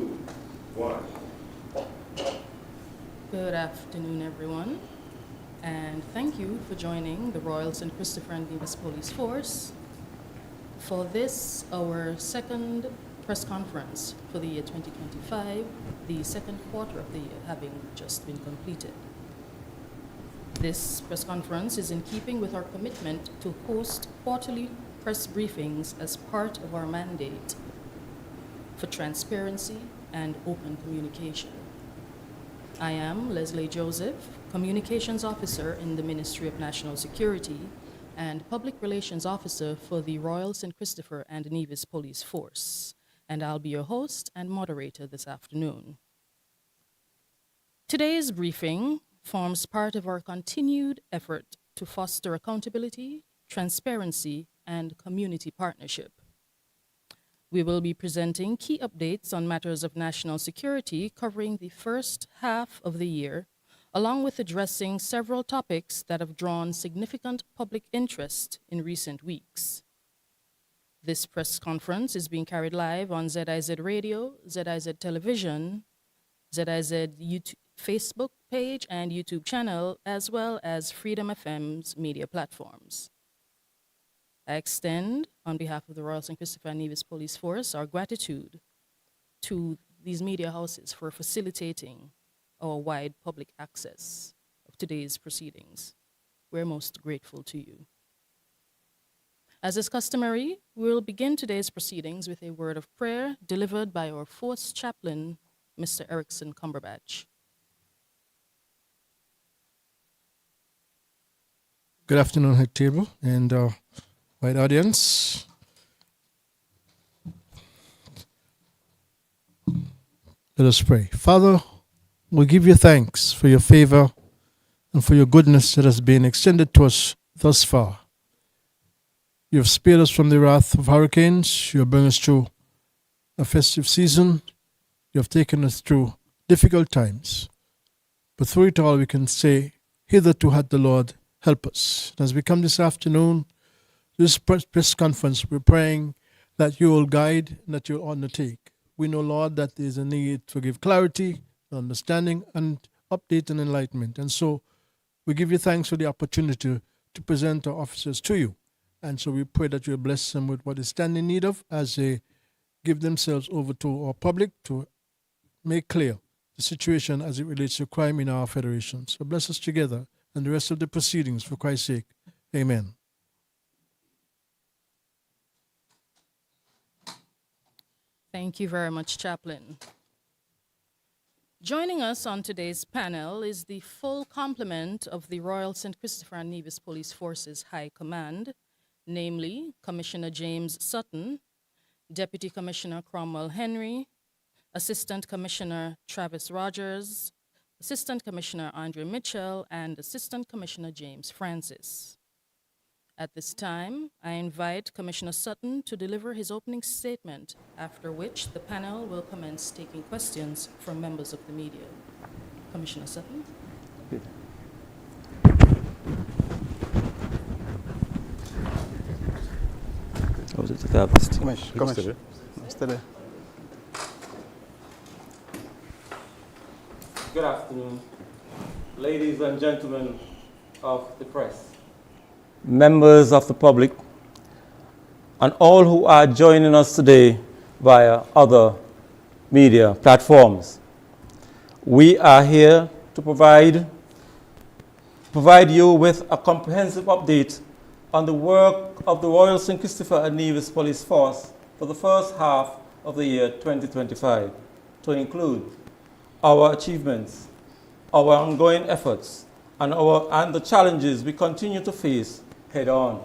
2, 1. Good afternoon, everyone, and thank you for joining the Royal St. Christopher and Nevis Police Force for this, our second press conference for the year 2025, the second quarter of the year having just been completed. This press conference is in keeping with our commitment to host quarterly press briefings as part of our mandate for transparency and open communication. I am Leslie Joseph, Communications Officer in the Ministry of National Security and Public Relations Officer for the Royal St. Christopher and Nevis Police Force, and I'll be your host and moderator this afternoon. Today's briefing forms part of our continued effort to foster accountability, transparency, and community partnership. We will be presenting key updates on matters of national security covering the first half of the year, along with addressing several topics that have drawn significant public interest in recent weeks. This press conference is being carried live on ZIZ Radio, ZIZ Television, ZIZ YouTube, Facebook page and YouTube channel, as well as Freedom FM's media platforms. I extend, on behalf of the Royal St. Christopher and Nevis Police Force, our gratitude to these media houses for facilitating our wide public access of today's proceedings. We're most grateful to you. As is customary, we will begin today's proceedings with a word of prayer delivered by our Force Chaplain, Mr. Erickson Cumberbatch. Good afternoon, Head Table and wide audience. Let us pray. Father, we give you thanks for your favor and for your goodness that has been extended to us thus far. You have spared us from the wrath of hurricanes. You have brought us through a festive season. You have taken us through difficult times. But through it all, we can say, hitherto hath the Lord help us. As we come this afternoon, this press conference, we're praying that you will guide and that you'll undertake. We know, Lord, that there is a need to give clarity, understanding, and update and enlightenment. And so we give you thanks for the opportunity to present our officers to you. And so we pray that you'll bless them with what they stand in need of as they give themselves over to our public to make clear the situation as it relates to crime in our federation. So bless us together and the rest of the proceedings for Christ's sake. Amen. Thank you very much, Chaplain. Joining us on today's panel is the full complement of the Royal St. Christopher and Nevis Police Force's High Command, namely Commissioner James Sutton, Deputy Commissioner Cromwell Henry, Assistant Commissioner Travis Rogers, Assistant Commissioner Andre Mitchell, and Assistant Commissioner James Francis. At this time, I invite Commissioner Sutton to deliver his opening statement, after which the panel will commence taking questions from members of the media. Commissioner Sutton. Good afternoon, ladies and gentlemen of the press, members of the public, and all who are joining us today via other media platforms. We are here to provide you with a comprehensive update on the work of the Royal St. Christopher and Nevis Police Force for the first half of the year 2025, to include our achievements, our ongoing efforts, and the challenges we continue to face head-on.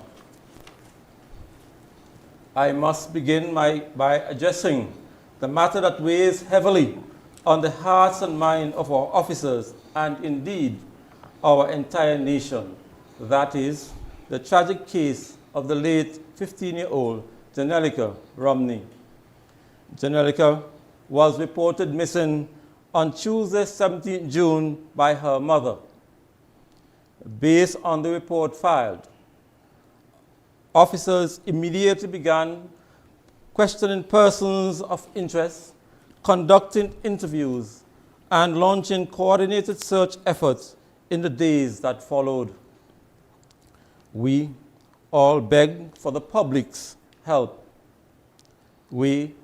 I must begin by addressing the matter that weighs heavily on the hearts and minds of our officers and indeed our entire nation. That is the tragic case of the late 15-year-old Janelica Romney. Janelica was reported missing on Tuesday, 17 June by her mother. Based on the report filed, officers immediately began questioning persons of interest, conducting interviews, and launching coordinated search efforts in the days that followed. We all begged for the public's help. We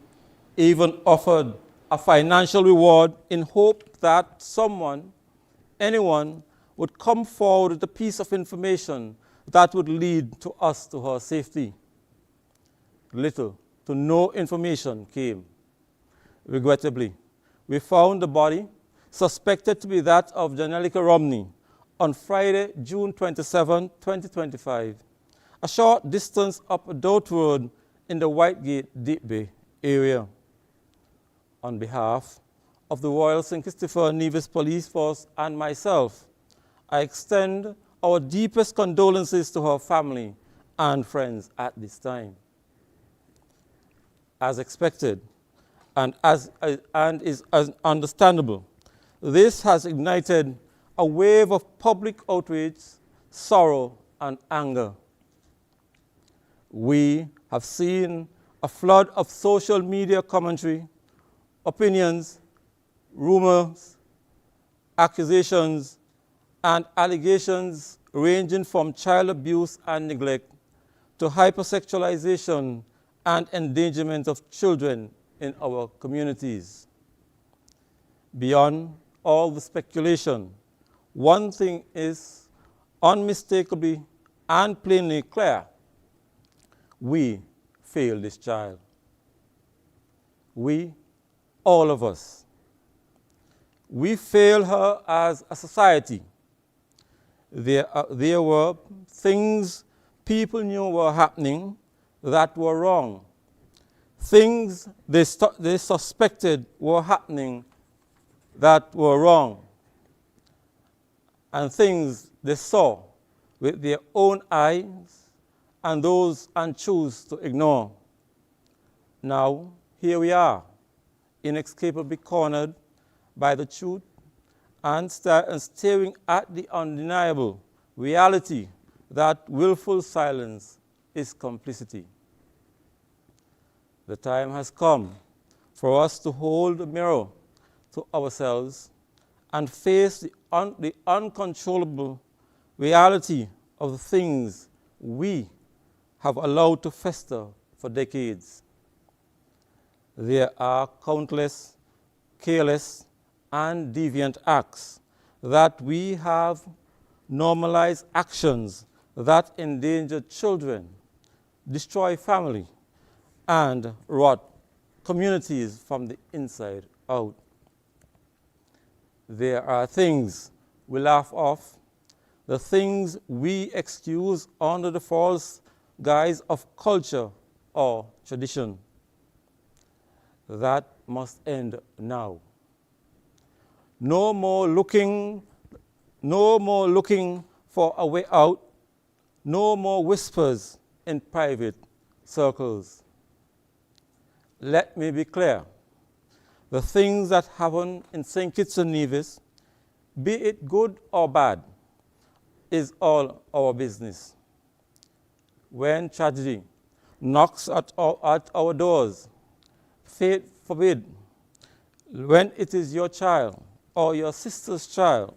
even offered a financial reward in hope that someone, anyone, would come forward with a piece of information that would lead to us to her safety. Little to no information came. Regrettably, we found the body, suspected to be that of Janelica Romney, on Friday, June 27, 2025, a short distance up a dirt road in the Whitegate Deep Bay area. On behalf of the Royal St. Christopher Nevis Police Force and myself, I extend our deepest condolences to her family and friends at this time. As expected, and is understandable, this has ignited a wave of public outrage, sorrow, and anger. We have seen a flood of social media commentary, opinions, rumors, accusations, and allegations ranging from child abuse and neglect to hypersexualization and endangerment of children in our communities. Beyond all the speculation, one thing is unmistakably and plainly clear: we failed this child. We, all of us. We failed her as a society. There were things people knew were happening that were wrong. Things they suspected were happening that were wrong. And things they saw with their own eyes and chose to ignore. Now, here we are, inextricably cornered by the truth and staring at the undeniable reality that willful silence is complicity. The time has come for us to hold a mirror to ourselves and face the uncontrollable reality of the things we have allowed to fester for decades. There are countless careless and deviant acts that we have normalized, actions that endanger children, destroy family, and rot communities from the inside out. There are things we laugh off, the things we excuse under the false guise of culture or tradition. That must end now. No more looking for a way out, no more whispers in private circles. Let me be clear. The things that happen in St. Kitts and Nevis, be it good or bad, is all our business. When tragedy knocks at our doors, fate forbid, when it is your child or your sister's child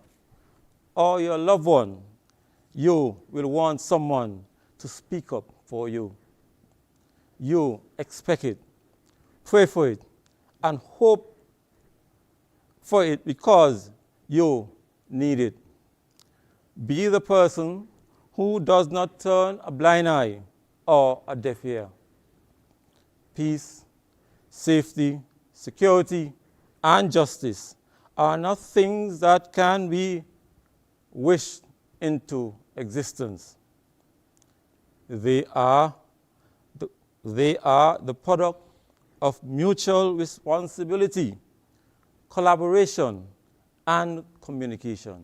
or your loved one, you will want someone to speak up for you. You expect it, pray for it, and hope for it because you need it. Be the person who does not turn a blind eye or a deaf ear. Peace, safety, security, and justice are not things that can be wished into existence. They are the product of mutual responsibility, collaboration, and communication.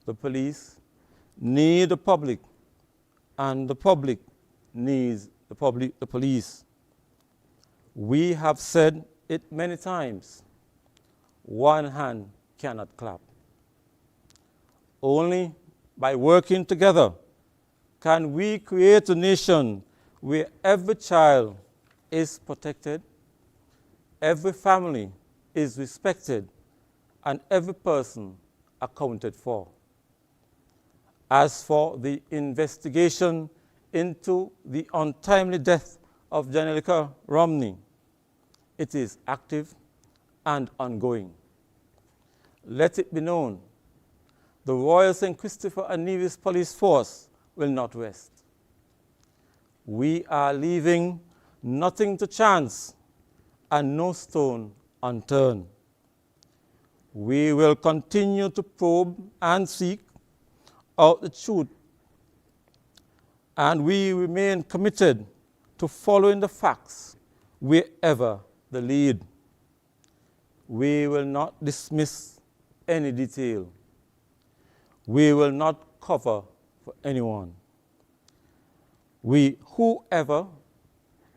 The police need the public, and the public needs the police. We have said it many times. One hand cannot clap. Only by working together can we create a nation where every child is protected, every family is respected and every person accounted for. As for the investigation into the untimely death of Janelicka Romney, it is active and ongoing. Let it be known, the Royal St. Christopher and Nevis Police Force will not rest. We are leaving nothing to chance and no stone unturned. We will continue to probe and seek out the truth, and we remain committed to following the facts wherever they lead. We will not dismiss any detail. We will not cover for anyone. Whoever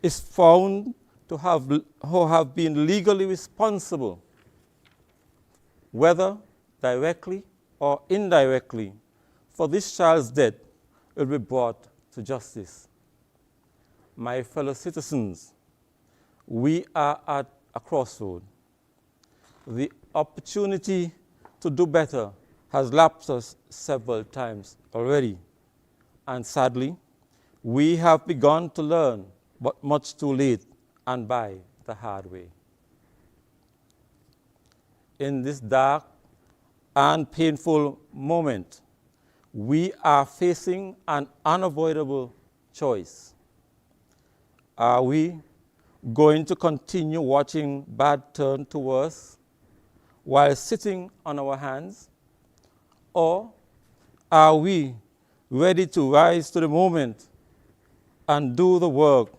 is found to have been legally responsible, whether directly or indirectly, for this child's death will be brought to justice. My fellow citizens, we are at a crossroad. The opportunity to do better has lapsed us several times already, and sadly, we have begun to learn, but much too late and by the hard way. In this dark and painful moment, we are facing an unavoidable choice. Are we going to continue watching bad turn to worse while sitting on our hands? Or are we ready to rise to the moment and do the work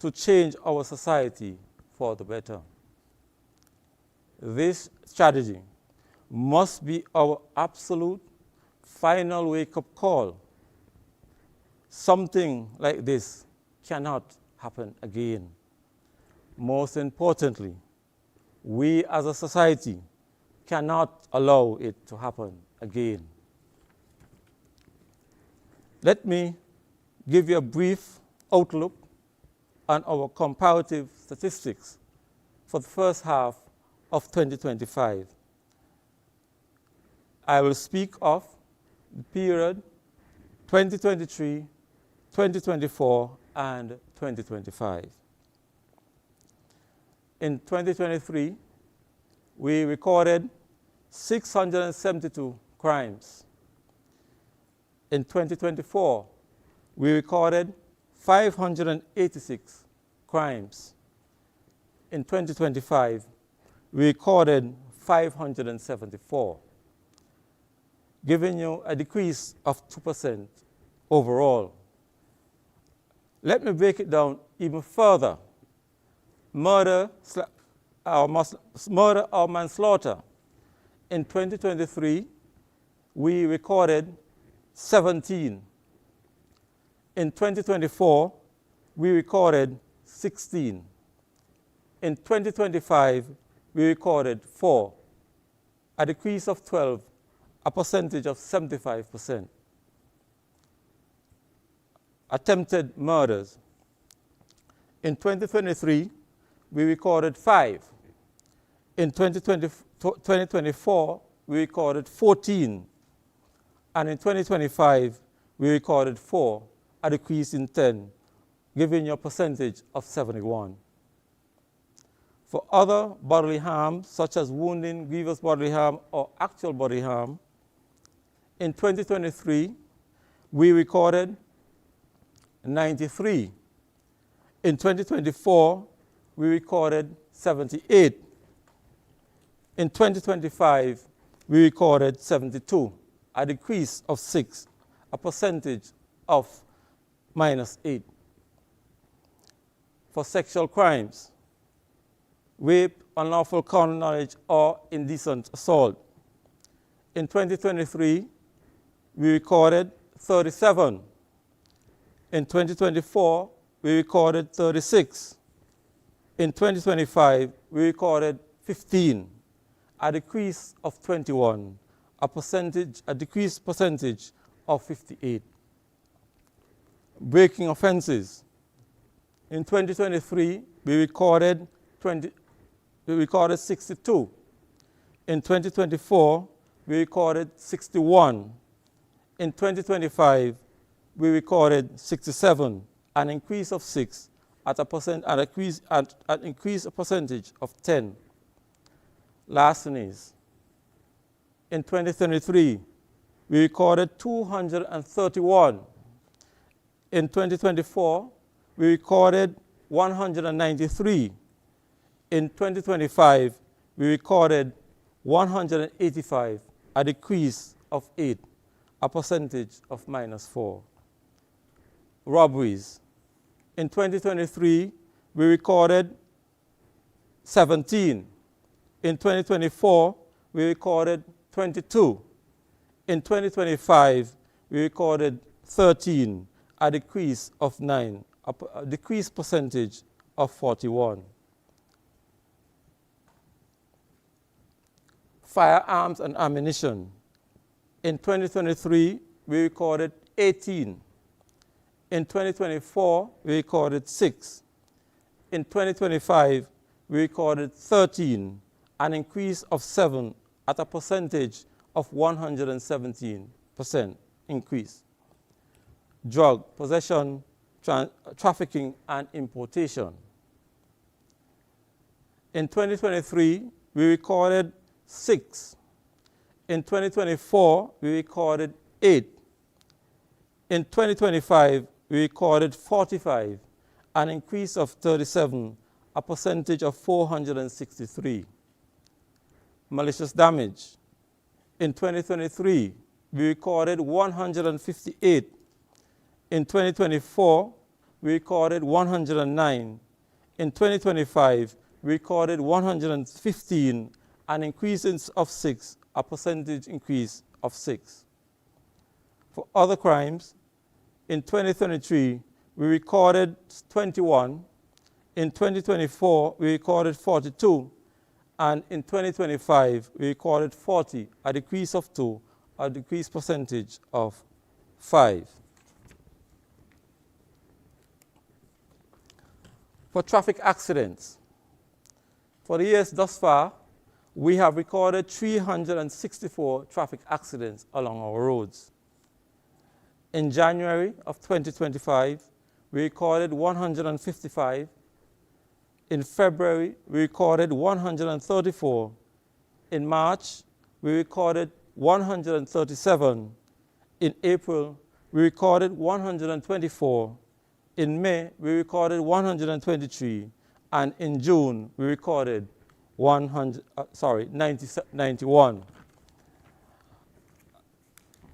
to change our society for the better? This strategy must be our absolute final wake-up call. Something like this cannot happen again. Most importantly, we as a society cannot allow it to happen again. Let me give you a brief outlook on our comparative statistics for the first half of 2025. I will speak of the period 2023, 2024, and 2025. In 2023, we recorded 672 crimes. In 2024, we recorded 586 crimes. In 2025, we recorded 574, giving you a decrease of 2% overall. Let me break it down even further. Murder or manslaughter. In 2023, we recorded 17. In 2024, we recorded 16. In 2025, we recorded 4, a decrease of 12, a percentage of 75%. Attempted murders. In 2023, we recorded 5. In 2024, we recorded 14. And in 2025, we recorded 4, a decrease in 10, giving you a percentage of 71. For other bodily harm, such as wounding, grievous bodily harm, or actual bodily harm, in 2023, we recorded 93. In 2024, we recorded 78. In 2025, we recorded 72, a decrease of 6, a percentage of -8. For sexual crimes, rape, unlawful carnal knowledge, or indecent assault. In 2023, we recorded 37. In 2024, we recorded 36. In 2025, we recorded 15, a decrease of 21, a decreased percentage of 58. Breaking offenses. In 2023, we recorded we recorded 62. In 2024, we recorded 61. In 2025, we recorded 67, an increase of 6 at an increase percentage of 10. Larcenies. In 2023, we recorded 231. In 2024, we recorded 193. In 2025, we recorded 185, a decrease of 8, a percentage of -4. Robberies. In 2023, we recorded 17. In 2024, we recorded 22. In 2025, we recorded 13, a decrease of 9, a decreased percentage of 41. Firearms and ammunition. In 2023, we recorded 18. In 2024, we recorded 6. In 2025, we recorded 13, an increase of 7 at a percentage of 117% increase. Drug possession, trafficking, and importation. In 2023, we recorded 6. In 2024, we recorded 8. In 2025, we recorded 45, an increase of 37, a percentage of 463. Malicious damage. In 2023, we recorded 158. In 2024, we recorded 109. In 2025, we recorded 115, an increase of 6, a percentage increase of 6. For other crimes, in 2023, we recorded 21. In 2024, we recorded 42. And in 2025, we recorded 40, a decrease of 2, a decreased percentage of 5. For traffic accidents, for the years thus far, we have recorded 364 traffic accidents along our roads. In January of 2025, we recorded 155. In February, we recorded 134. In March, we recorded 137. In April, we recorded 124. In May, we recorded 123. And in June, we recorded 91.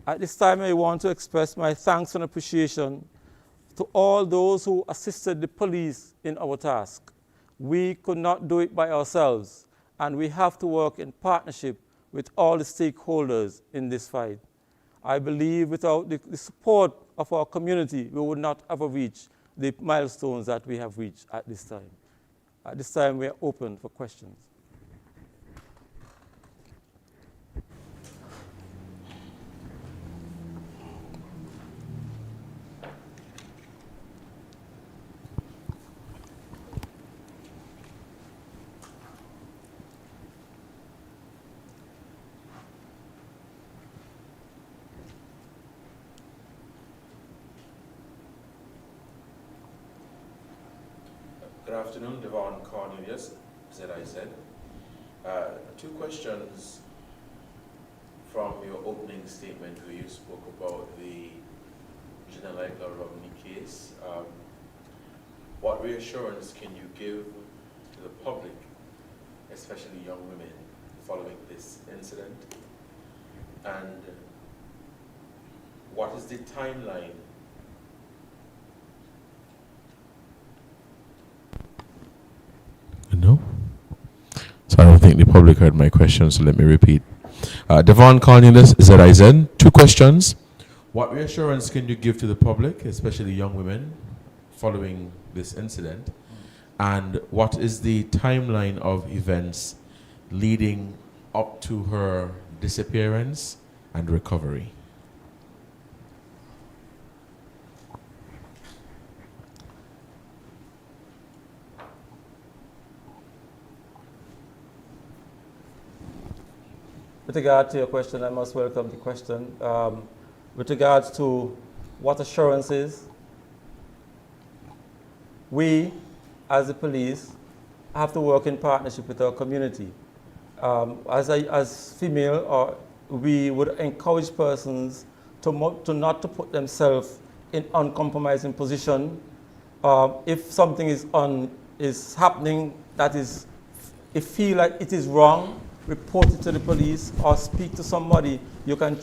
At this time, I want to express my thanks and appreciation to all those who assisted the police in our task. We could not do it by ourselves, and we have to work in partnership with all the stakeholders in this fight. I believe without the support of our community, we would not ever reach the milestones that we have reached at this time. At this time, we are open for questions. Good afternoon, Devon Cornelius, ZIZ. Two questions from your opening statement where you spoke about the Janelle Romney case. What reassurance can you give to the public, especially young women, following this incident? And what is the timeline? No. So I don't think the public heard my question, so let me repeat. Devon Cornelius, ZIZ. Two questions. What reassurance can you give to the public, especially young women, following this incident? And what is the timeline of events leading up to her disappearance and recovery? with regard to your question, I must welcome the question. With regards to what assurances, we, as the police, have to work in partnership with our community. As female, we would encourage persons to not to put themselves in uncompromising position. If something is happening that is, if feel like it is wrong, report it to the police or speak to somebody you can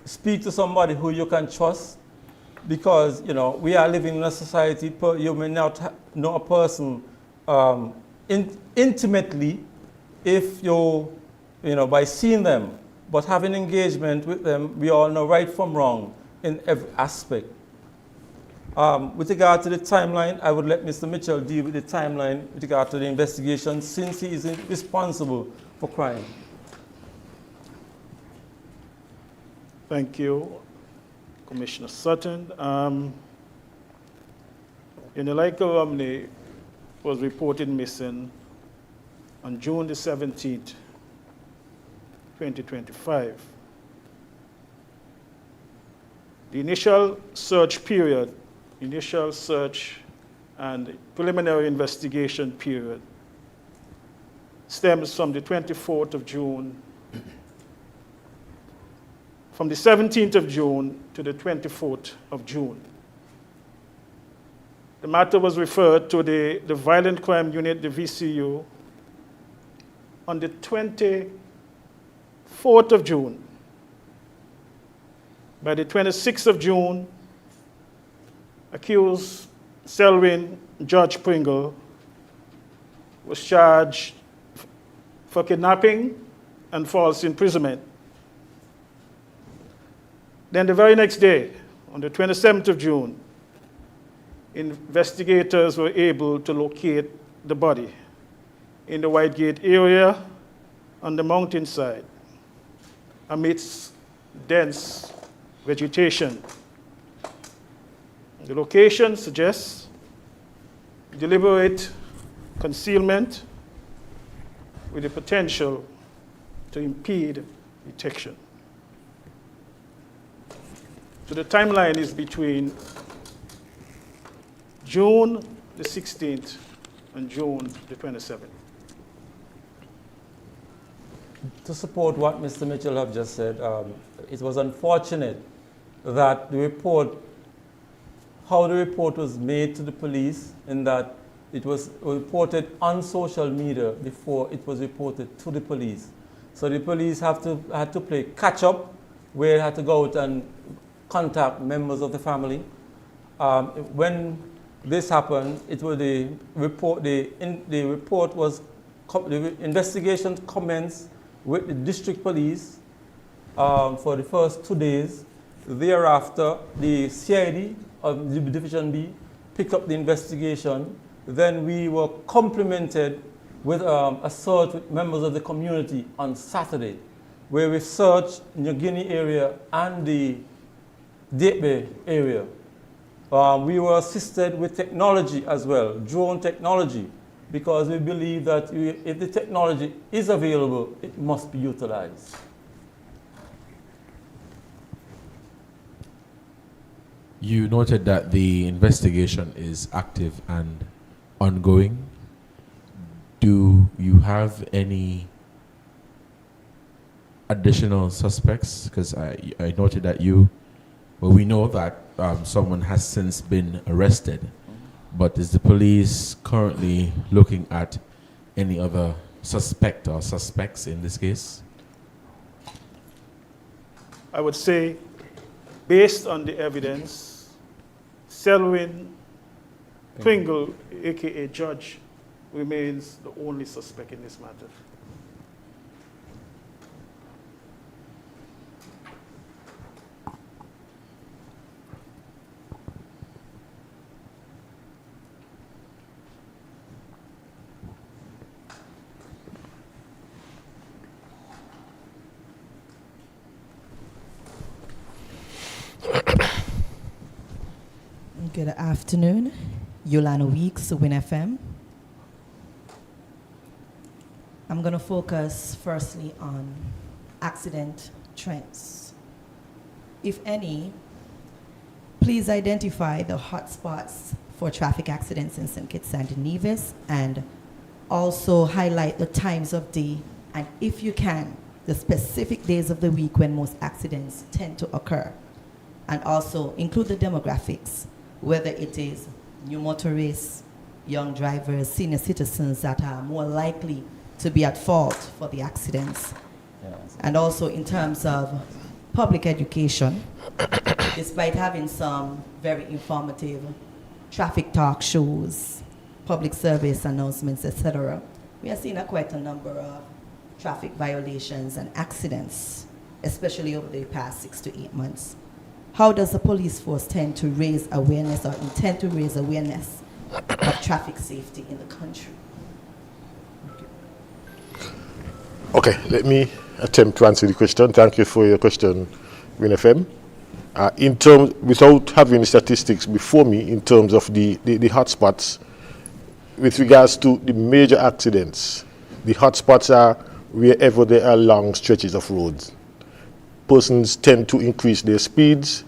speak to somebody who you can trust, because we are living in a society. You may not know a person intimately if by seeing them, but having engagement with them, we all know right from wrong in every aspect. With regard to the timeline, I would let Mr. Mitchell deal with the timeline with regard to the investigation, since he is responsible for crime. Thank you, Commissioner Sutton. Unilika Romney was reported missing on June the 17th, 2025. The initial search and preliminary investigation period stems from the 24th of June, from the 17th of June to the 24th of June. The matter was referred to the Violent Crime Unit, the VCU, on the 24th of June. By the 26th of June, accused Selwyn George Pringle was charged for kidnapping and false imprisonment. Then the very next day, on the 27th of June, investigators were able to locate the body in the Whitegate area on the mountainside amidst dense vegetation. The location suggests deliberate concealment with the potential to impede detection. So the timeline is between June the 16th and June the 27th. To support what Mr. Mitchell have just said, it was unfortunate that how the report was made to the police, in that it was reported on social media before it was reported to the police. So the police had to play catch up, where they had to go out and contact members of the family. When this happened, it was the investigation commenced with the district police for the first 2 days. Thereafter, the CID of the Division B picked up the investigation. Then we were complemented with a search with members of the community on Saturday, where we searched New Guinea area and the Date area. We were assisted with technology as well, drone technology, because we believe that if the technology is available, it must be utilized. You noted that the investigation is active and ongoing. Do you have any additional suspects? Because I noted that we know that someone has since been arrested, but is the police currently looking at any other suspect or suspects in this case? I would say, based on the evidence, Selwyn Pringle, aka Judge, remains the only suspect in this matter. Good afternoon, Yolanda Weeks, Win FM. I'm going to focus firstly on accident trends. If any, please identify the hotspots for traffic accidents in St. Kitts and Nevis, and also highlight the times of day, and if you can, the specific days of the week when most accidents tend to occur. And also include the demographics, whether it is new motorists, young drivers, senior citizens that are more likely to be at fault for the accidents. Yes. And also in terms of public education, despite having some very informative traffic talk shows, public service announcements, etc., we are seeing quite a number of traffic violations and accidents, especially over the past 6 to 8 months. How does the police force tend to raise awareness or intend to raise awareness of traffic safety in the country? Okay, let me attempt to answer the question. Thank you for your question, WinFM. In terms, without having statistics before me, in terms of the hotspots, with regards to the major accidents, the hotspots are wherever there are long stretches of roads. Persons tend to increase their speeds,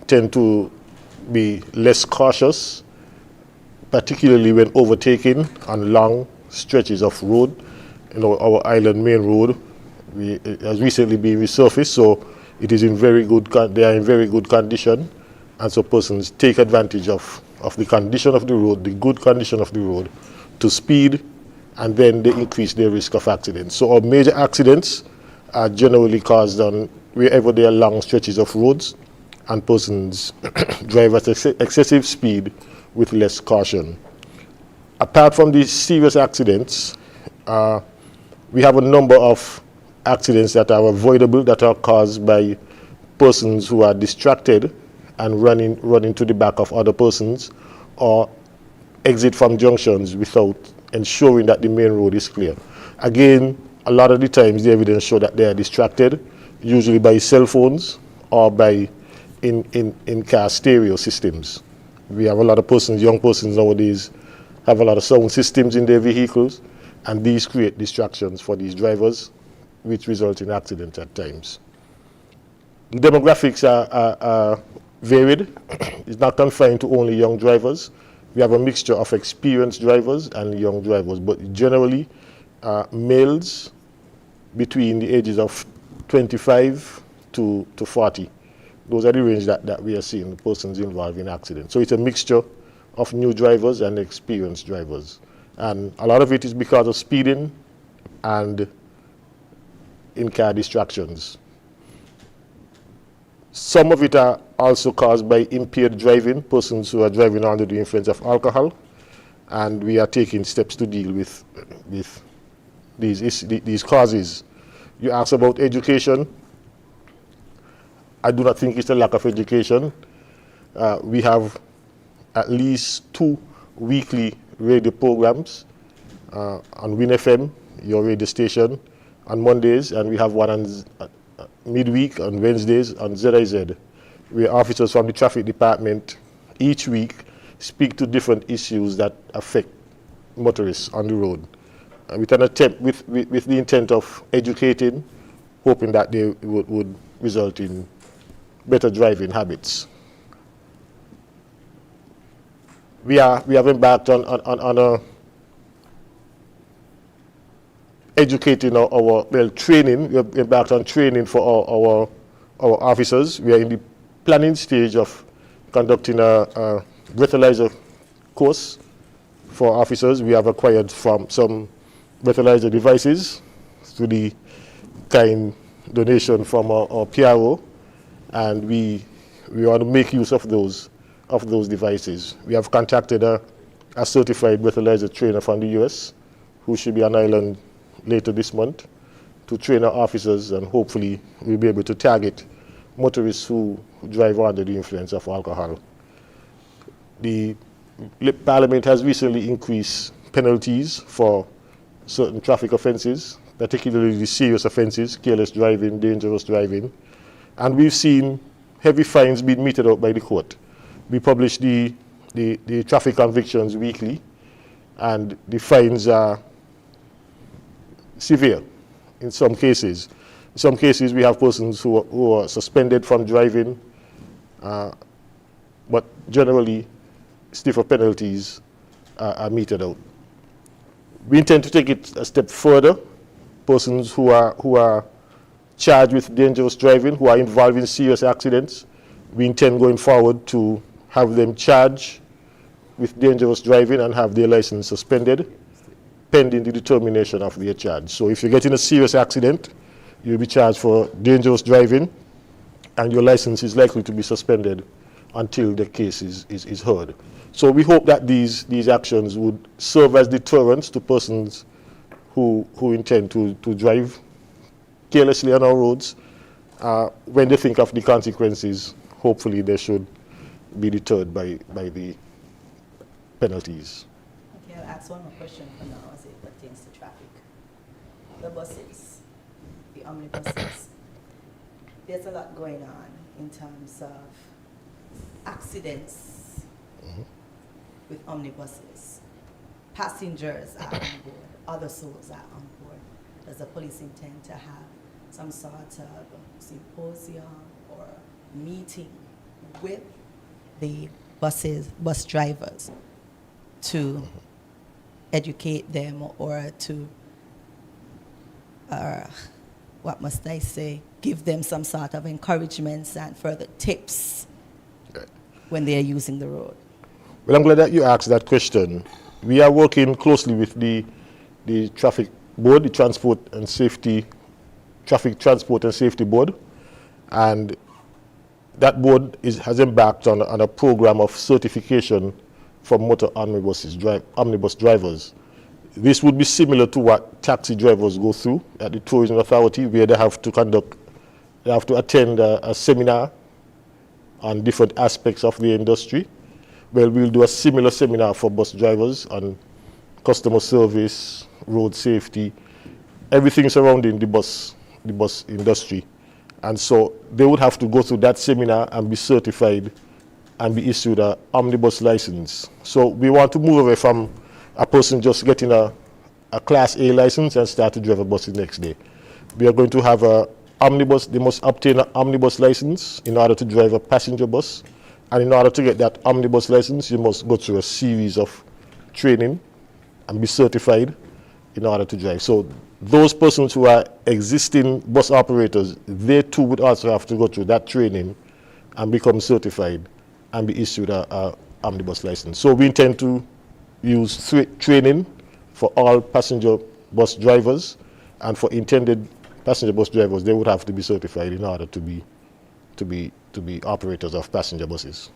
tend to be less cautious, particularly when overtaking on long stretches of road. You know, our island main road has recently been resurfaced, so it is in very good. They are in very good condition, and so persons take advantage of the condition of the road, the good condition of the road, to speed, and then they increase their risk of accidents. So our major accidents are generally caused on wherever there are long stretches of roads, and persons drive at excessive speed with less caution. Apart from these serious accidents, we have a number of accidents that are avoidable, that are caused by persons who are distracted and run into the back of other persons, or exit from junctions without ensuring that the main road is clear. Again, a lot of the times the evidence shows that they are distracted, usually by cell phones or by in-car stereo systems. We have a lot of persons, young persons nowadays, have a lot of sound systems in their vehicles, and these create distractions for these drivers, which result in accidents at times. The demographics are varied. It's not confined to only young drivers. We have a mixture of experienced drivers and young drivers, but generally males between the ages of 25 to 40. Those are the range that we are seeing persons involved in accidents. So it's a mixture of new drivers and experienced drivers. And a lot of it is because of speeding and in-car distractions. Some of it are also caused by impaired driving, persons who are driving under the influence of alcohol, and we are taking steps to deal with these causes. You asked about education. I do not think it's a lack of education. We have at least 2 weekly radio programs on WinFM, your radio station, on Mondays, and we have one on midweek on Wednesdays on ZIZ, where officers from the traffic department each week speak to different issues that affect motorists on the road, with an attempt, with the intent of educating, hoping that they would result in better driving habits. We have embarked on a educating training. We have embarked on training for our officers. We are in the planning stage of conducting a breathalyzer course for officers. We have acquired from some breathalyzer devices through the kind donation from our PRO, and we want to make use of those devices. We have contacted a certified breathalyzer trainer from the US, who should be on island later this month, to train our officers, and hopefully we'll be able to target motorists who drive under the influence of alcohol. The Parliament has recently increased penalties for certain traffic offences, particularly the serious offences, careless driving, dangerous driving, and we've seen heavy fines being meted out by the court. We publish the traffic convictions weekly, and the fines are severe in some cases. In some cases, we have persons who are suspended from driving, but generally, stiffer penalties are meted out. We intend to take it a step further. Persons who are charged with dangerous driving, who are involved in serious accidents, we intend going forward to have them charged with dangerous driving and have their license suspended pending the determination of their charge. So if you get in a serious accident, you'll be charged for dangerous driving and your license is likely to be suspended until the case is heard. So we hope that these actions would serve as deterrents to persons who intend to drive carelessly on our roads. When they think of the consequences, hopefully they should be deterred by the penalties. Okay, I'll ask one more question for now as it pertains to traffic. The buses, the omnibuses, there's a lot going on in terms of accidents with omnibuses. Passengers are on board, other souls are on board. Does the police intend to have some sort of symposium or meeting with the bus drivers to educate them or to, what must I say, give them some sort of encouragements and further tips when they are using the road? Well, I'm glad that you asked that question. We are working closely with the traffic board, the Traffic Transport and Safety Board, and that board has embarked on a program of certification for motor omnibus drivers. This would be similar to what taxi drivers go through at the Tourism Authority, where they have to attend a seminar on different aspects of the industry. Well, we'll do a similar seminar for bus drivers on customer service, road safety, everything surrounding the bus industry. And so they would have to go through that seminar and be certified and be issued an omnibus license. So we want to move away from a person just getting a Class A license and start to drive a bus the next day. We are going to have a omnibus, they must obtain an omnibus license in order to drive a passenger bus. And in order to get that omnibus license, you must go through a series of training and be certified in order to drive. So those persons who are existing bus operators, they too would also have to go through that training and become certified and be issued an omnibus license. So we intend to use training for all passenger bus drivers, and for intended passenger bus drivers, they would have to be certified in order to be operators of passenger buses.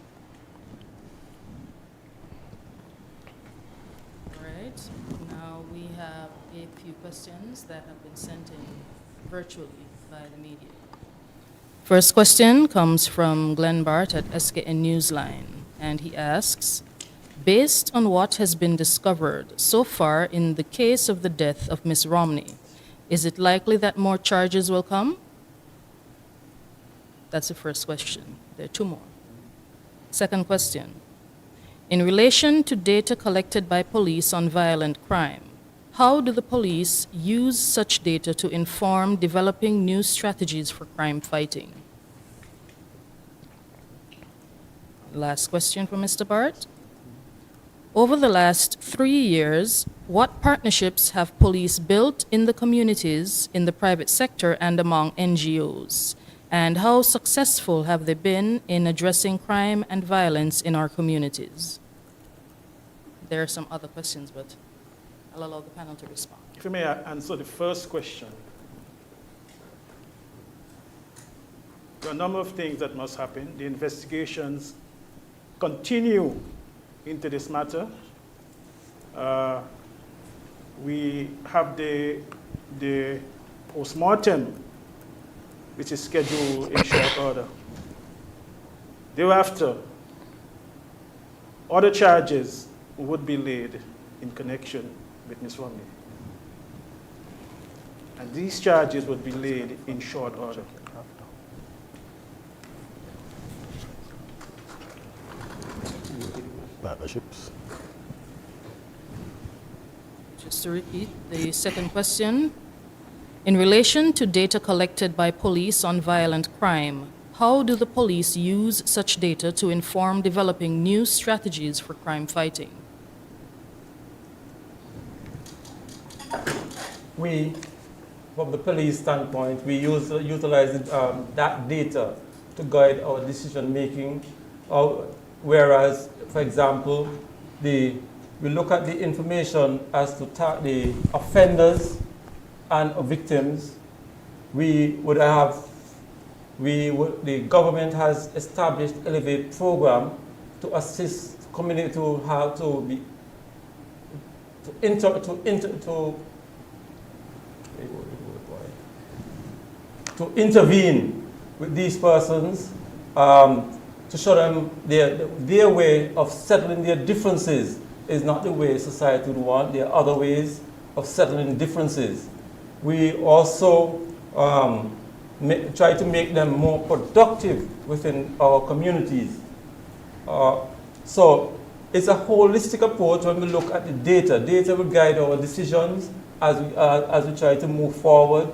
All right. Now we have a few questions that have been sent in virtually by the media. First question comes from Glenn Bart at SKN Newsline, and he asks, based on what has been discovered so far in the case of the death of Ms. Romney, is it likely that more charges will come? That's the first question. There are two more. Second question. In relation to data collected by police on violent crime, how do the police use such data to inform developing new strategies for crime fighting? Last question from Mr. Bart. Over the last 3 years, what partnerships have police built in the communities, in the private sector, and among NGOs? And how successful have they been in addressing crime and violence in our communities? There are some other questions, but I'll allow the panel to respond. If you may answer the first question. There are a number of things that must happen. The investigations continue into this matter. We have the post-mortem, which is scheduled in short order. Thereafter, other charges would be laid in connection with Ms. Romney. And these charges would be laid in short order. Partnerships. Just to repeat, the second question In relation to data collected by police on violent crime, how do the police use such data to inform developing new strategies for crime fighting? We, from the police standpoint, we utilize that data to guide our decision making. Whereas, for example, we look at the information as to the offenders and victims. The government has established Elevate program to assist community to intervene with these persons, to show them their way of settling their differences is not the way society would want. There are other ways of settling differences. We also try to make them more productive within our communities. So it's a holistic approach when we look at the data. Data will guide our decisions as we try to move forward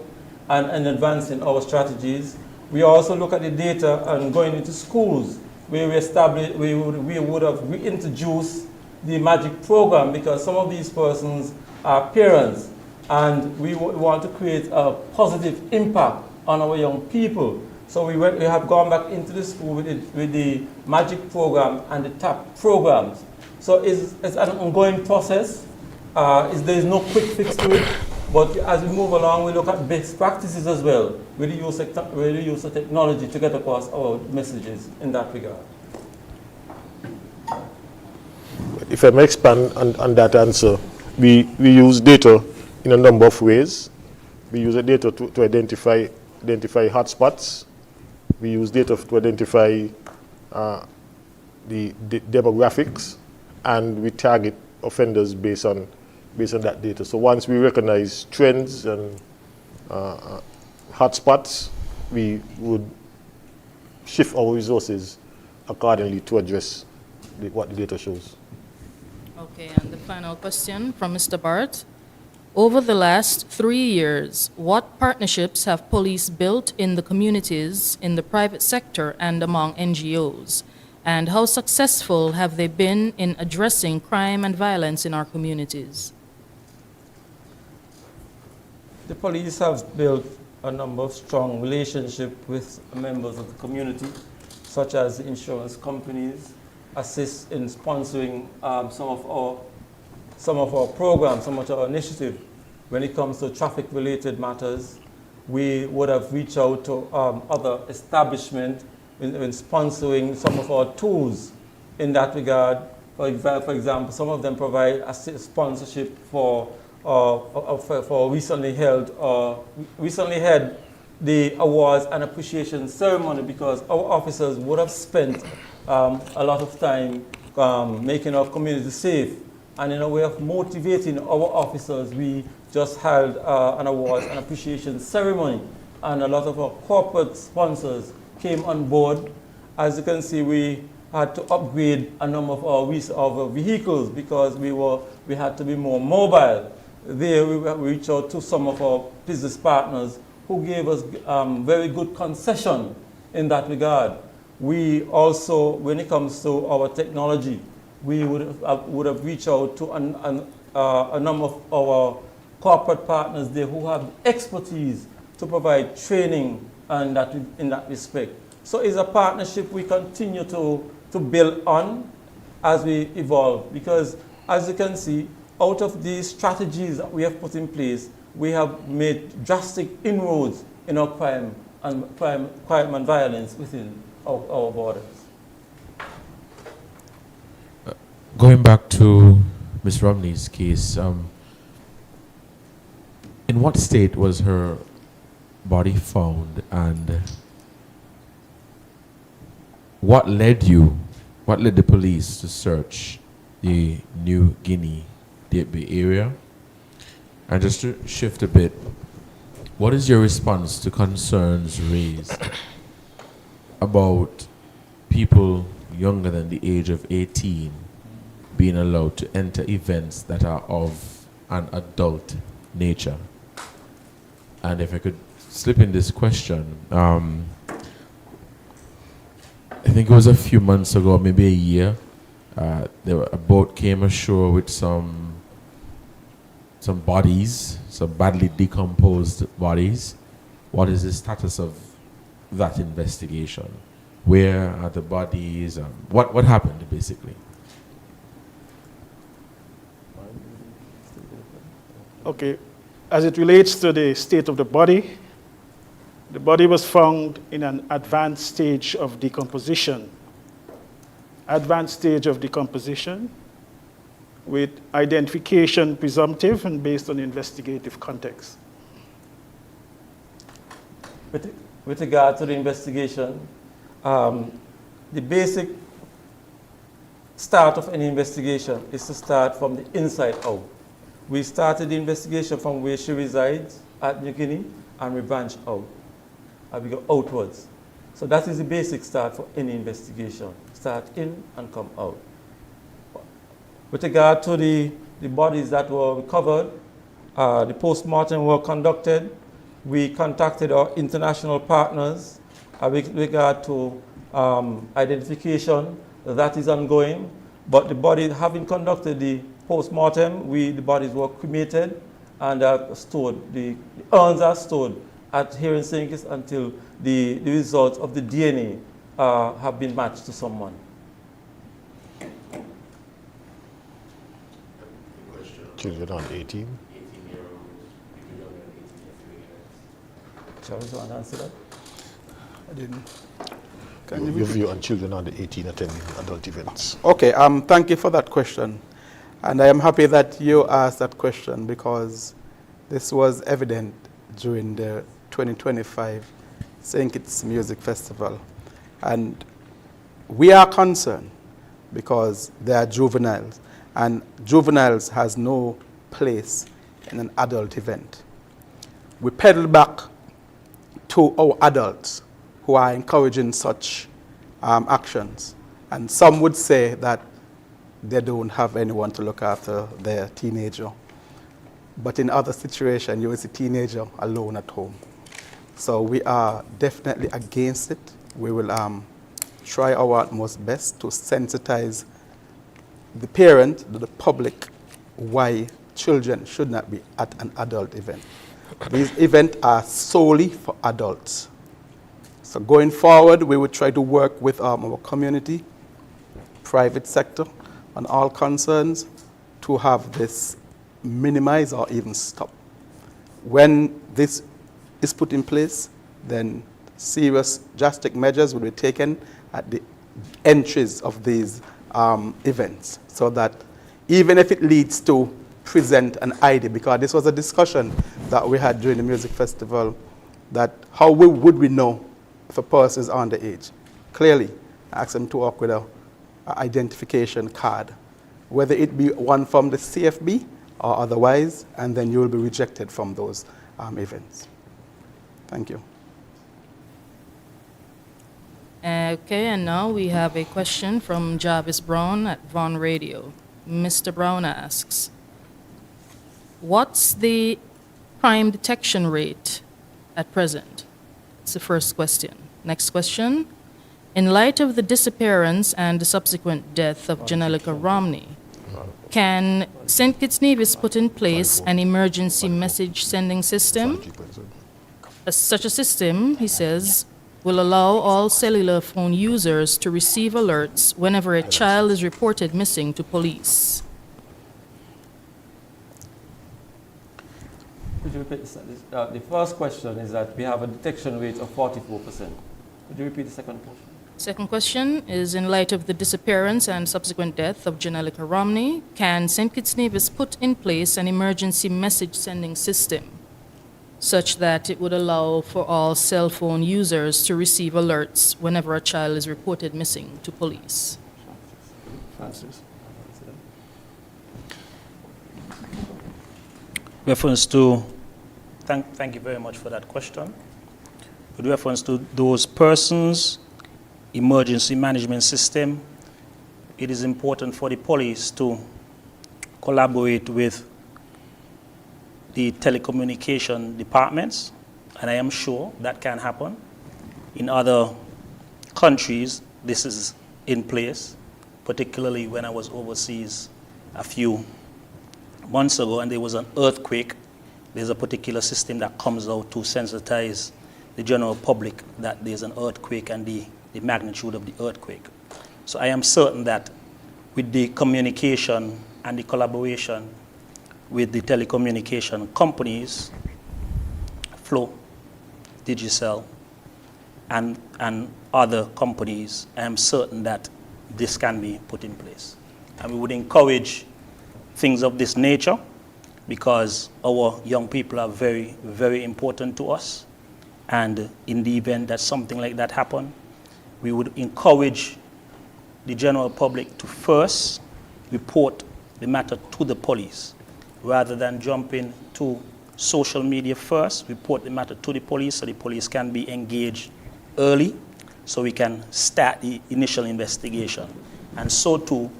and advance in our strategies. We also look at the data and going into schools where we would have reintroduced the MAGIC program, because some of these persons are parents, and we want to create a positive impact on our young people. So we have gone back into the school with the MAGIC program and the TAP programs. So it's an ongoing process. There is no quick fix to it, but as we move along, we look at best practices as well, with the use of technology to get across our messages in that regard. If I may expand on that answer, we use data in a number of ways. We use the data to identify hotspots. We use data to identify the demographics, and we target offenders based on that data. So once we recognize trends and hotspots, we would shift our resources accordingly to address what the data shows. Okay, and the final question from Mr. Bart. Over the last 3 years, what partnerships have police built in the communities, in the private sector, and among NGOs? And how successful have they been in addressing crime and violence in our communities? The police have built a number of strong relationships with members of the community, such as the insurance companies, assist in sponsoring some of our programs, some of our initiatives. When it comes to traffic-related matters, we would have reached out to other establishments in sponsoring some of our tools in that regard. For example, some of them provide sponsorship for recently had the awards and appreciation ceremony, because our officers would have spent a lot of time making our community safe. And in a way of motivating our officers, we just held an awards and appreciation ceremony, and a lot of our corporate sponsors came on board. As you can see, we had to upgrade a number of our vehicles because we had to be more mobile. There we reached out to some of our business partners who gave us very good concession in that regard. We also, when it comes to our technology, we would have reached out to a number of our corporate partners there who have expertise to provide training and in that respect. So it's a partnership we continue to build on as we evolve, because as you can see, out of these strategies that we have put in place, we have made drastic inroads in our crime and violence within our borders. Going back to Ms. Romney's case, in what state was her body found, and what led the police to search the New Guinea area? And just to shift a bit, what is your response to concerns raised about people younger than the age of 18 being allowed to enter events that are of an adult nature? And if I could slip in this question, I think it was a few months ago, maybe a year, a boat came ashore with some bodies, some badly decomposed bodies. What is the status of that investigation? Where are the bodies? What happened, basically? Okay, as it relates to the state of the body was found in an advanced stage of decomposition. Advanced stage of decomposition with identification presumptive and based on investigative context. With regard to the investigation, the basic start of any investigation is to start from the inside out. We started the investigation from where she resides at New Guinea, and we branched out. And we go outwards. So that is the basic start for any investigation. Start in and come out. With regard to the bodies that were recovered, the post-mortem were conducted. We contacted our international partners with regard to identification. That is ongoing. But the body, having conducted the post-mortem, the bodies were cremated and stored. The urns are stored at here in St. Kitts until the results of the DNA have been matched to someone. Children under 18. Charles, you want to answer that? I didn't. Your view on children under 18 attending adult events. Okay, thank you for that question. And I am happy that you asked that question because this was evident during the 2025 St. Kitts Music Festival. And we are concerned because they are juveniles, and juveniles has no place in an adult event. We pedal back to our adults who are encouraging such actions. And some would say that they don't have anyone to look after their teenager. But in other situations, you will see teenager alone at home. So we are definitely against it. We will try our utmost best to sensitize the parent, the public, why children should not be at an adult event. These events are solely for adults. So going forward, we will try to work with our community, private sector, on all concerns to have this minimized or even stopped. When this is put in place, then serious drastic measures will be taken at the entries of these events, so that even if it leads to present an ID, because this was a discussion that we had during the music festival, that how would we know if a person is underage? Clearly, ask them to work with an identification card, whether it be one from the CFB or otherwise, and then you will be rejected from those events. Thank you. Okay, and now we have a question from Jarvis Brown at Vaughan Radio. Mr. Brown asks, what's the crime detection rate at present? It's the first question. Next question. In light of the disappearance and the subsequent death of Janelica Romney, can St. Kitts Nevis put in place an emergency message sending system? Such a system, he says, will allow all cellular phone users to receive alerts whenever a child is reported missing to police. Could you repeat the first question is that we have a detection rate of 44%. Could you repeat the second question? Second question is, in light of the disappearance and subsequent death of Janelica Romney, can St. Kitts Nevis put in place an emergency message sending system such that it would allow for all cell phone users to receive alerts whenever a child is reported missing to police? Francis. Reference to, thank you very much for that question. With reference to those persons, emergency management system, it is important for the police to collaborate with the telecommunication departments, and I am sure that can happen. In other countries, this is in place, particularly when I was overseas a few months ago and there was an earthquake. There's a particular system that comes out to sensitize the general public that there's an earthquake and the magnitude of the earthquake. So I am certain that with the communication and the collaboration with the telecommunication companies, Flow, Digicel, and other companies, I am certain that this can be put in place. And we would encourage things of this nature because our young people are very, very important to us. And in the event that something like that happen, we would encourage the general public to first report the matter to the police. Rather than jumping to social media first, report the matter to the police so the police can be engaged early so we can start the initial investigation. And so too,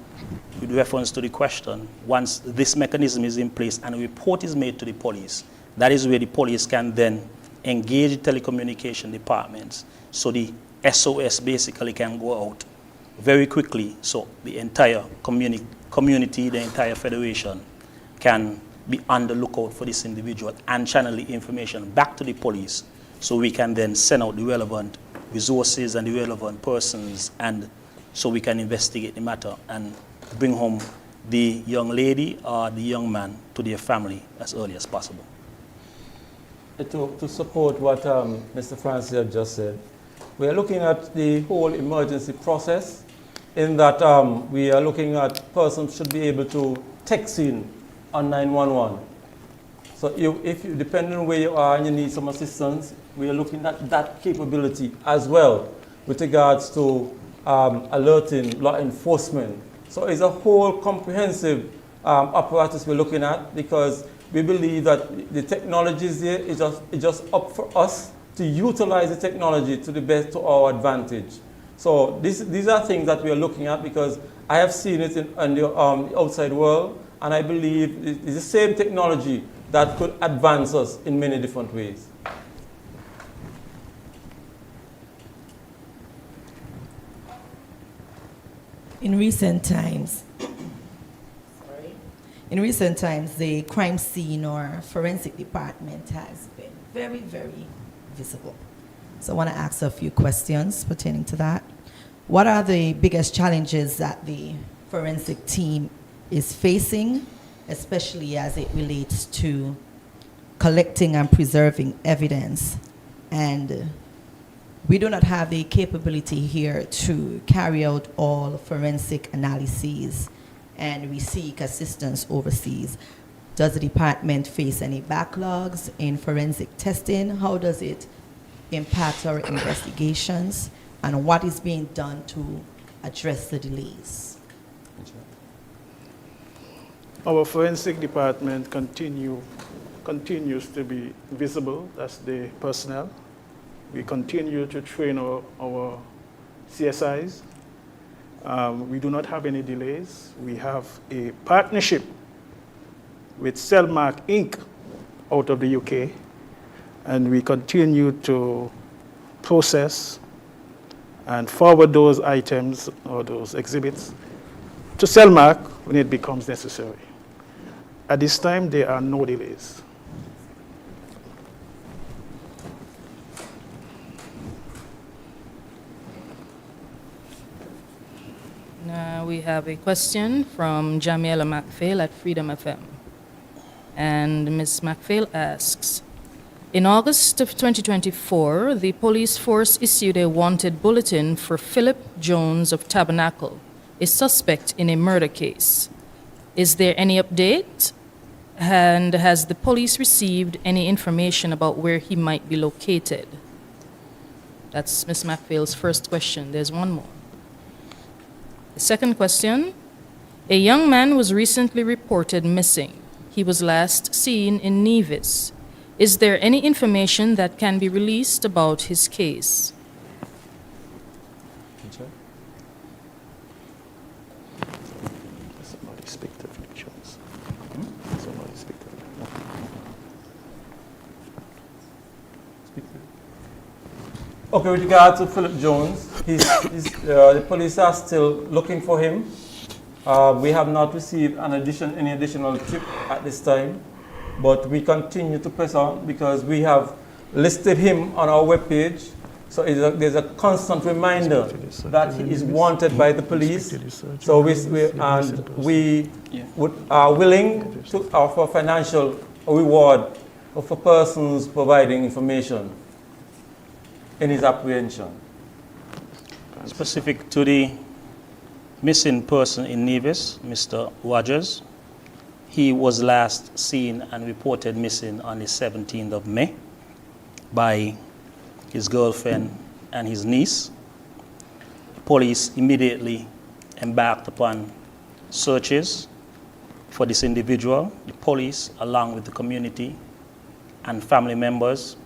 with reference to the question, once this mechanism is in place and a report is made to the police, that is where the police can then engage the telecommunication departments so the SOS basically can go out very quickly so the entire community, the entire federation can be on the lookout for this individual and channel the information back to the police so we can then send out the relevant resources and the relevant persons and so we can investigate the matter and bring home the young lady or the young man to their family as early as possible. To support what Mr. Francis had just said, we are looking at the whole emergency process in that we are looking at persons should be able to text in on 911. So if you, depending on where you are and you need some assistance, we are looking at that capability as well with regards to alerting law enforcement. So it's a whole comprehensive apparatus we're looking at because we believe that the technology is there. It's just up for us to utilize the technology to the best to our advantage. So these are things that we are looking at because I have seen it in the outside world, and I believe it's the same technology that could advance us in many different ways. In recent times, the crime scene or forensic department has been very, very visible. So I want to ask a few questions pertaining to that. What are the biggest challenges that the forensic team is facing, especially as it relates to collecting and preserving evidence? And we do not have the capability here to carry out all forensic analyses, and we seek assistance overseas. Does the department face any backlogs in forensic testing? How does it impact our investigations? And what is being done to address the delays? Our forensic department continues to be visible. That's the personnel. We continue to train our CSIs. We do not have any delays. We have a partnership with Cellmark Inc. out of the UK, and we continue to process and forward those items or those exhibits to Cellmark when it becomes necessary. At this time, there are no delays. Now we have a question from Jamiela MacPhail at Freedom FM. And Ms. MacPhail asks, in August of 2024, the police force issued a wanted bulletin for Philip Jones of Tabernacle, a suspect in a murder case. Is there any update? And has the police received any information about where he might be located? That's Ms. MacPhail's first question. There's one more. The second question, a young man was recently reported missing. He was last seen in Nevis. Is there any information that can be released about his case? Okay, with regard to Philip Jones, the police are still looking for him. We have not received any additional tip at this time, but we continue to press on because we have listed him on our webpage. So there's a constant reminder that he is wanted by the police. So we are willing to offer financial reward for persons providing information in his apprehension. Specific to the missing person in Nevis, Mr. Rogers, he was last seen and reported missing on the 17th of May by his girlfriend and his niece. The police immediately embarked upon searches for this individual. The police, along with the community and family members,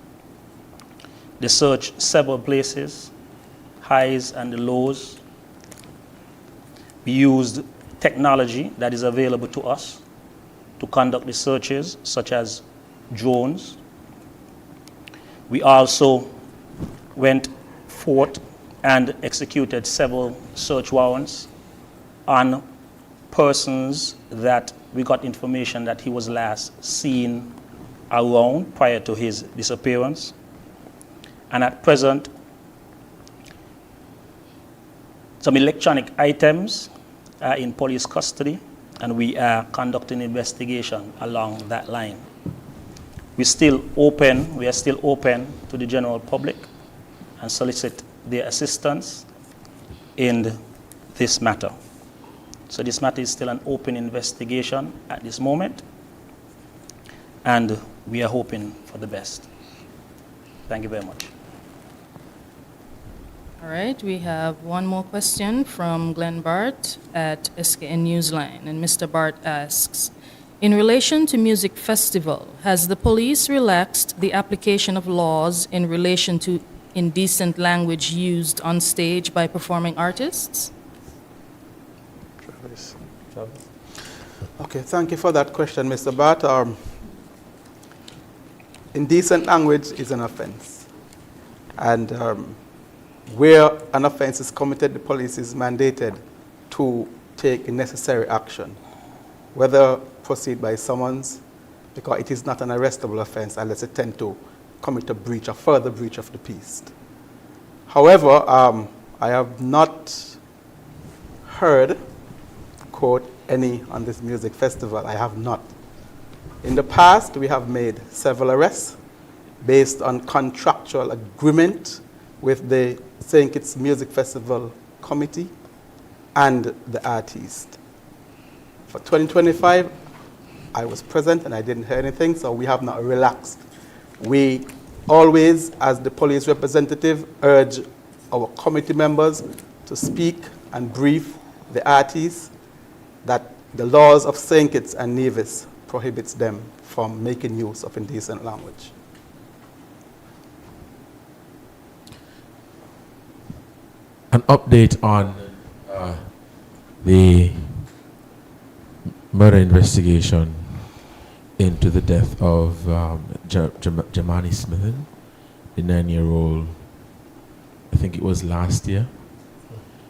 they searched several places, highs and the lows. We used technology that is available to us to conduct the searches, such as drones. We also went forth and executed several search warrants on persons that we got information that he was last seen around prior to his disappearance. And at present, some electronic items are in police custody, and we are conducting investigation along that line. We are still open to the general public and solicit their assistance in this matter. So this matter is still an open investigation at this moment, and we are hoping for the best. Thank you very much. All right, we have one more question from Glenn Bart at SKN Newsline. And Mr. Bart asks, in relation to music festival, has the police relaxed the application of laws in relation to indecent language used on stage by performing artists? Travis. Okay, thank you for that question, Mr. Bart. Indecent language is an offense. And where an offense is committed, the police is mandated to take necessary action, whether proceed by summons, because it is not an arrestable offense unless it tend to commit a further breach of the peace. However, I have not heard, quote, any on this music festival. I have not. In the past, we have made several arrests based on contractual agreement with the St. Kitts Music Festival Committee and the artist. For 2025, I was present and I didn't hear anything, so we have not relaxed. We always, as the police representative, urge our committee members to speak and brief the artists that the laws of St. Kitts and Nevis prohibits them from making use of indecent language. An update on the murder investigation into the death of Jamani Smithen, the 9-year-old, I think it was last year.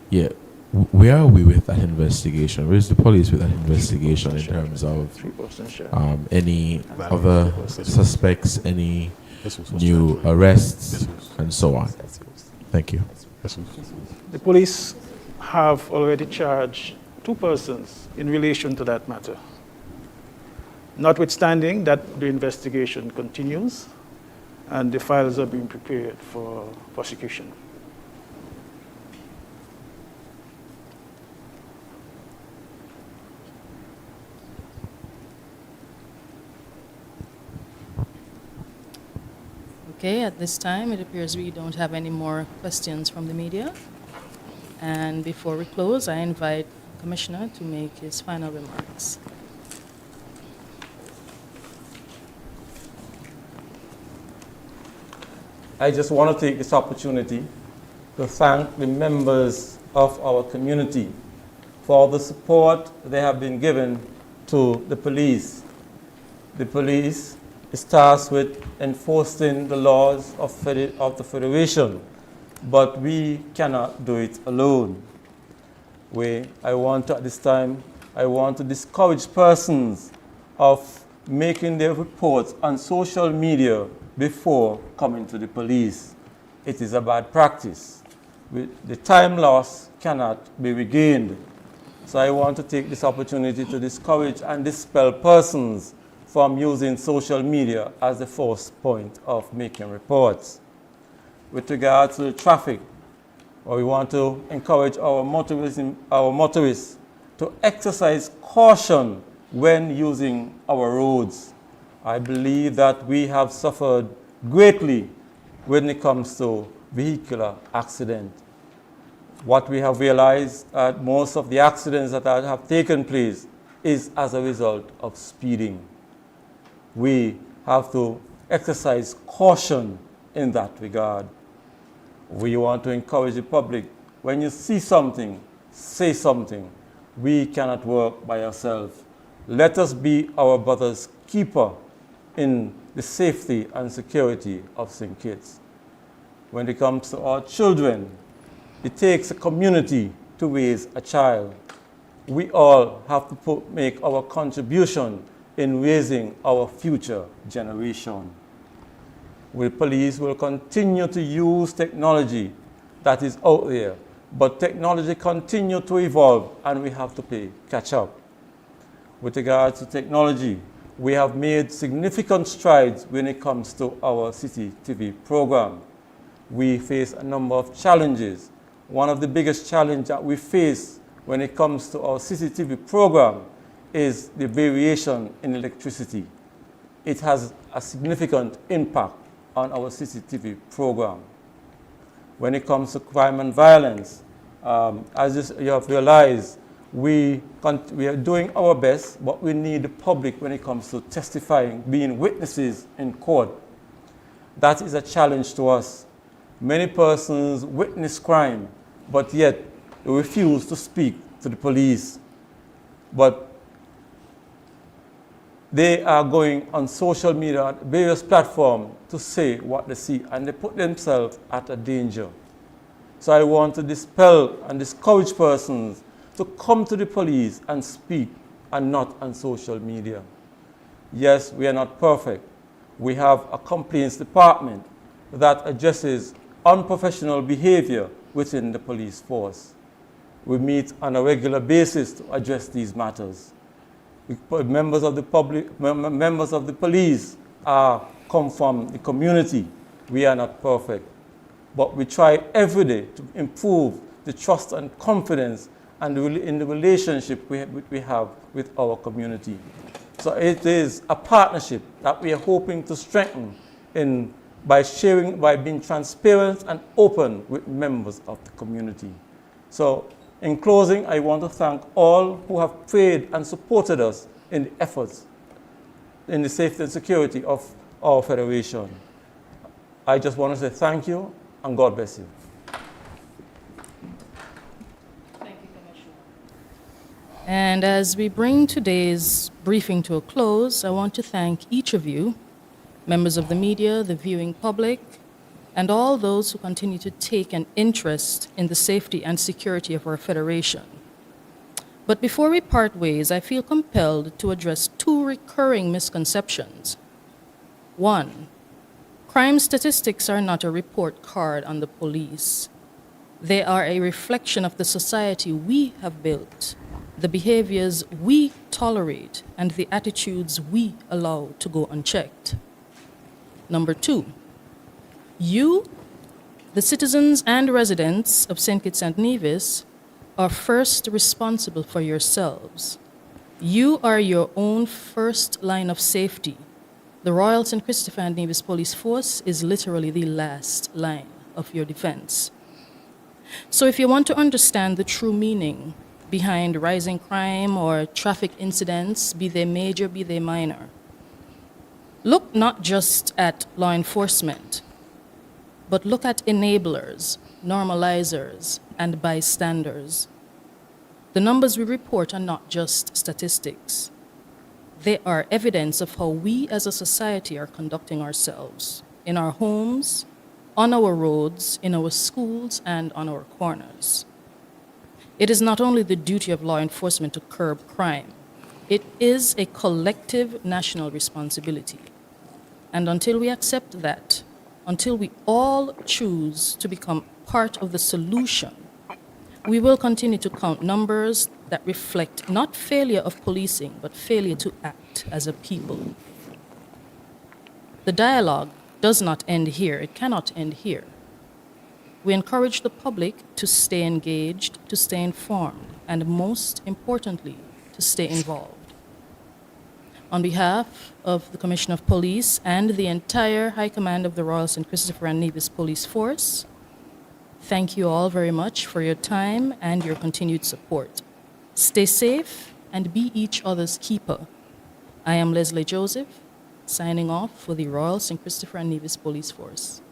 Yeah. Where are we with that investigation? Where's the police with that investigation in terms of any other suspects, any new arrests, and so on? Thank you. The police have already charged 2 persons in relation to that matter. Notwithstanding that, the investigation continues and the files are being prepared for prosecution. Okay, at this time, it appears we don't have any more questions from the media. And before we close, I invite the Commissioner to make his final remarks. I just want to take this opportunity to thank the members of our community for the support they have been given to the police. The police is tasked with enforcing the laws of the Federation, but we cannot do it alone. At this time, I want to discourage persons of making their reports on social media before coming to the police. It is a bad practice. The time lost cannot be regained. So I want to take this opportunity to discourage and dispel persons from using social media as the first point of making reports. With regard to the traffic, we want to encourage our motorists to exercise caution when using our roads. I believe that we have suffered greatly when it comes to vehicular accident. What we have realized, most of the accidents that have taken place is as a result of speeding. We have to exercise caution in that regard. We want to encourage the public, when you see something, say something. We cannot work by ourselves. Let us be our brother's keeper in the safety and security of St. Kitts. When it comes to our children, it takes a community to raise a child. We all have to make our contribution in raising our future generation. The police will continue to use technology that is out there, but technology continues to evolve and we have to catch up. With regard to technology, we have made significant strides when it comes to our CCTV program. We face a number of challenges. One of the biggest challenges that we face when it comes to our CCTV program is the variation in electricity. It has a significant impact on our CCTV program. When it comes to crime and violence, as you have realized, we are doing our best, but we need the public when it comes to testifying, being witnesses in court. That is a challenge to us. Many persons witness crime, but yet they refuse to speak to the police. But they are going on social media, various platforms, to say what they see, and they put themselves at a danger. So I want to dispel and discourage persons to come to the police and speak, and not on social media. Yes, we are not perfect. We have a complaints department that addresses unprofessional behavior within the police force. We meet on a regular basis to address these matters. Members of the police come from the community. We are not perfect, but we try every day to improve the trust and confidence and in the relationship we have with our community. So it is a partnership that we are hoping to strengthen by being transparent and open with members of the community. So in closing, I want to thank all who have prayed and supported us in the efforts in the safety and security of our federation. I just want to say thank you and God bless you. Thank you, Commissioner. And as we bring today's briefing to a close, I want to thank each of you, members of the media, the viewing public, and all those who continue to take an interest in the safety and security of our federation. But before we part ways, I feel compelled to address two recurring misconceptions. One, crime statistics are not a report card on the police. They are a reflection of the society we have built, the behaviors we tolerate, and the attitudes we allow to go unchecked. Number two, you, the citizens and residents of St. Kitts and Nevis, are first responsible for yourselves. You are your own first line of safety. The Royal St. Christopher and Nevis Police Force is literally the last line of your defense. So if you want to understand the true meaning behind rising crime or traffic incidents, be they major, be they minor, look not just at law enforcement, but look at enablers, normalizers, and bystanders. The numbers we report are not just statistics. They are evidence of how we as a society are conducting ourselves in our homes, on our roads, in our schools, and on our corners. It is not only the duty of law enforcement to curb crime, it is a collective national responsibility. And until we accept that, until we all choose to become part of the solution, we will continue to count numbers that reflect not failure of policing, but failure to act as a people. The dialogue does not end here. It cannot end here. We encourage the public to stay engaged, to stay informed, and most importantly, to stay involved. On behalf of the Commissioner of Police and the entire High Command of the Royal St. Christopher and Nevis Police Force, thank you all very much for your time and your continued support. Stay safe and be each other's keeper. I am Leslie Joseph, signing off for the Royal St. Christopher and Nevis Police Force.